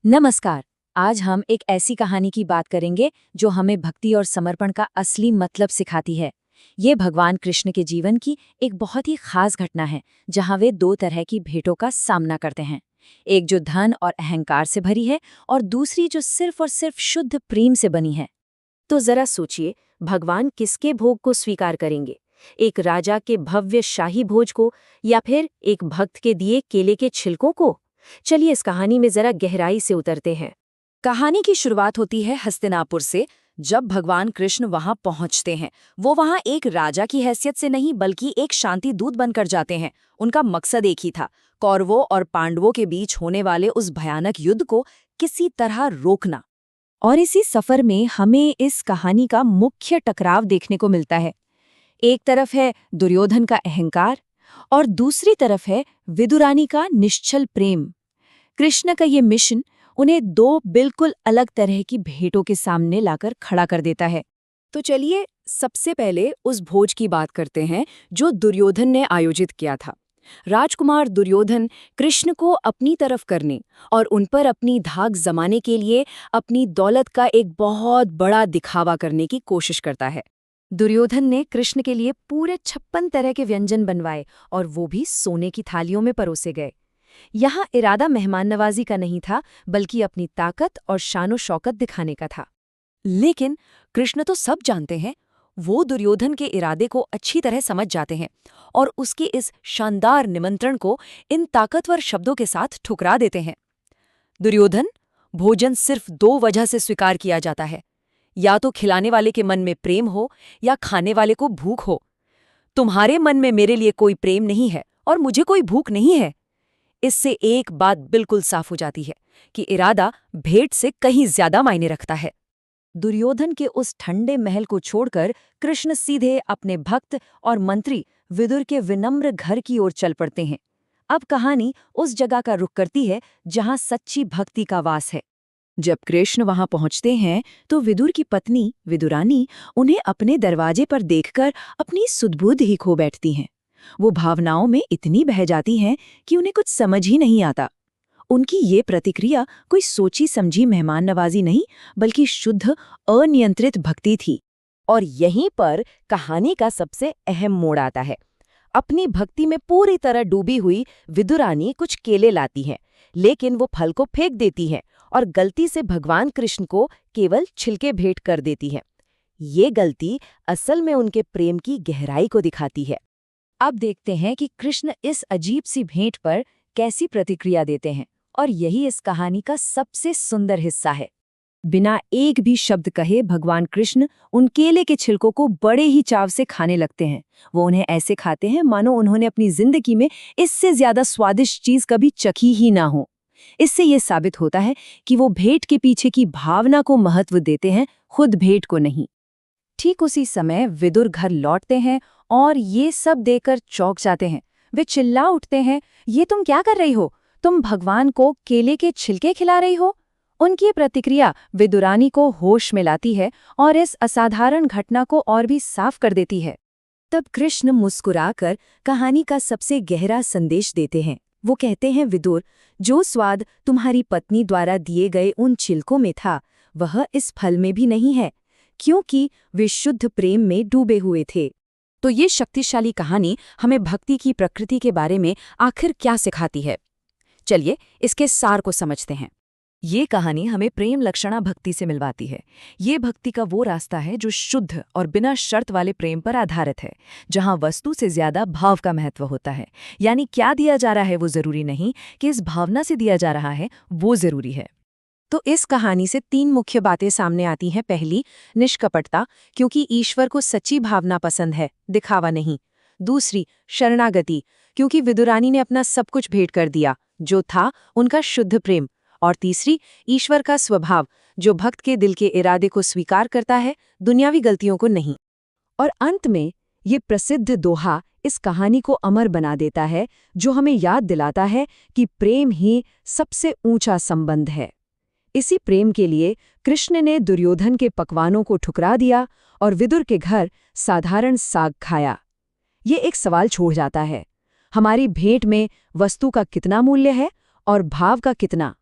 नमस्कार। आज हम एक ऐसी कहानी की बात करेंगे जो हमें भक्ति और समर्पण का असली मतलब सिखाती है। ये भगवान कृष्ण के जीवन की एक बहुत ही खास घटना है, जहाँ वे दो तरह की भेंटों का सामना करते हैं। एक जो धन और अहंकार से भरी है और दूसरी जो सिर्फ और सिर्फ शुद्ध प्रेम से बनी है। तो जरा सोचिए, भगवान किसके भोग को स्वीकार करेंगे? एक राजा के भव्य शाही भोज को, या फिर एक भक्त के दिए केले के छिलकों को? चलिए इस कहानी में जरा गहराई से उतरते हैं। कहानी की शुरुआत होती है हस्तिनापुर से। जब भगवान कृष्ण वहां पहुंचते हैं, वो वहां एक राजा की हैसियत से नहीं बल्कि एक शांति दूत बनकर जाते हैं। उनका मकसद एक ही था, कौरवों और पांडवों के बीच होने वाले उस भयानक युद्ध को किसी तरह रोकना। और इसी सफर में हमें इस कहानी का मुख्य टकराव देखने को मिलता है। एक तरफ है दुर्योधन का अहंकार और दूसरी तरफ है विदुरानी का निश्चल प्रेम। कृष्ण का ये मिशन उन्हें दो बिल्कुल अलग तरह की भेंटों के सामने लाकर खड़ा कर देता है। तो चलिए सबसे पहले उस भोज की बात करते हैं जो दुर्योधन ने आयोजित किया था। राजकुमार दुर्योधन कृष्ण को अपनी तरफ करने और उन पर अपनी धाक जमाने के लिए अपनी दौलत का एक बहुत बड़ा दिखावा करने की कोशिश करता है। दुर्योधन ने कृष्ण के लिए पूरे 56 तरह के व्यंजन बनवाए और वो भी सोने की थालियों में परोसे गए। यहाँ इरादा मेहमान नवाजी का नहीं था, बल्कि अपनी ताकत और शानो शौकत दिखाने का था। लेकिन कृष्ण तो सब जानते हैं। वो दुर्योधन के इरादे को अच्छी तरह समझ जाते हैं और उसके इस शानदार निमंत्रण को इन ताकतवर शब्दों के साथ ठुकरा देते हैं। दुर्योधन, भोजन सिर्फ दो वजह से स्वीकार किया जाता है, या तो खिलाने वाले के मन में प्रेम हो या खाने वाले को भूख हो। तुम्हारे मन में मेरे लिए कोई प्रेम नहीं है और मुझे कोई भूख नहीं है। इससे एक बात बिल्कुल साफ हो जाती है कि इरादा भेंट से कहीं ज्यादा मायने रखता है। दुर्योधन के उस ठंडे महल को छोड़कर कृष्ण सीधे अपने भक्त और मंत्री विदुर के विनम्र घर की ओर चल पड़ते हैं। अब कहानी उस जगह का रुख करती है जहां सच्ची भक्ति का वास है। जब कृष्ण वहां पहुंचते हैं तो विदुर की पत्नी विदुरानी उन्हें अपने दरवाजे पर देखकर अपनी सुध-बुध ही खो बैठती हैं। वो भावनाओं में इतनी बह जाती हैं कि उन्हें कुछ समझ ही नहीं आता। उनकी ये प्रतिक्रिया कोई सोची समझी मेहमान नवाजी नहीं, बल्कि शुद्ध अनियंत्रित भक्ति थी। और यहीं पर कहानी का सबसे अहम मोड़ आता है। अपनी भक्ति में पूरी तरह डूबी हुई विदुरानी कुछ केले लाती है, लेकिन वो फल को फेंक देती है और गलती से भगवान कृष्ण को केवल छिलके भेंट कर देती है। ये गलती असल में उनके प्रेम की गहराई को दिखाती है। अब देखते हैं कि कृष्ण इस अजीब सी भेंट पर कैसी प्रतिक्रिया देते हैं, और यही इस कहानी का सबसे सुंदर हिस्सा है। बिना एक भी शब्द कहे भगवान कृष्ण उन केले के छिलकों को बड़े ही चाव से खाने लगते हैं। वो उन्हें ऐसे खाते हैं मानो उन्होंने अपनी जिंदगी में इससे ज्यादा स्वादिष्ट चीज कभी चखी ही ना हो। इससे ये साबित होता है कि वो भेंट के पीछे की भावना को महत्व देते हैं, खुद भेंट को नहीं। ठीक उसी समय विदुर घर लौटते हैं और ये सब देखकर चौंक जाते हैं। वे चिल्ला उठते हैं, ये तुम क्या कर रही हो? तुम भगवान को केले के छिलके खिला रही हो? उनकी प्रतिक्रिया विदुरानी को होश में लाती है और इस असाधारण घटना को और भी साफ कर देती है। तब कृष्ण मुस्कुराकर कहानी का सबसे गहरा संदेश देते हैं। वो कहते हैं, विदुर, जो स्वाद तुम्हारी पत्नी द्वारा दिए गए उन छिलकों में था, वह इस फल में भी नहीं है, क्योंकि वे शुद्ध प्रेम में डूबे हुए थे। तो ये शक्तिशाली कहानी हमें भक्ति की प्रकृति के बारे में आखिर क्या सिखाती है? चलिए इसके सार को समझते हैं। ये कहानी हमें प्रेम लक्षणा भक्ति से मिलवाती है। ये भक्ति का वो रास्ता है जो शुद्ध और बिना शर्त वाले प्रेम पर आधारित है, जहाँ वस्तु से ज्यादा भाव का महत्व होता है। यानी क्या दिया जा रहा है वो जरूरी नहीं, कि इस भावना से दिया जा रहा है वो जरूरी है। तो इस कहानी से तीन मुख्य बातें सामने आती हैं। पहली, निष्कपटता, क्योंकि ईश्वर को सच्ची भावना पसंद है, दिखावा नहीं। दूसरी, शरणागति, क्योंकि विदुरानी ने अपना सब कुछ भेंट कर दिया, जो था उनका शुद्ध प्रेम। और तीसरी, ईश्वर का स्वभाव, जो भक्त के दिल के इरादे को स्वीकार करता है, दुनियावी गलतियों को नहीं। और अंत में ये प्रसिद्ध दोहा इस कहानी को अमर बना देता है, जो हमें याद दिलाता है कि प्रेम ही सबसे ऊंचा संबंध है। इसी प्रेम के लिए कृष्ण ने दुर्योधन के पकवानों को ठुकरा दिया और विदुर के घर साधारण साग खाया। ये एक सवाल छोड़ जाता है, हमारी भेंट में वस्तु का कितना मूल्य है और भाव का कितना?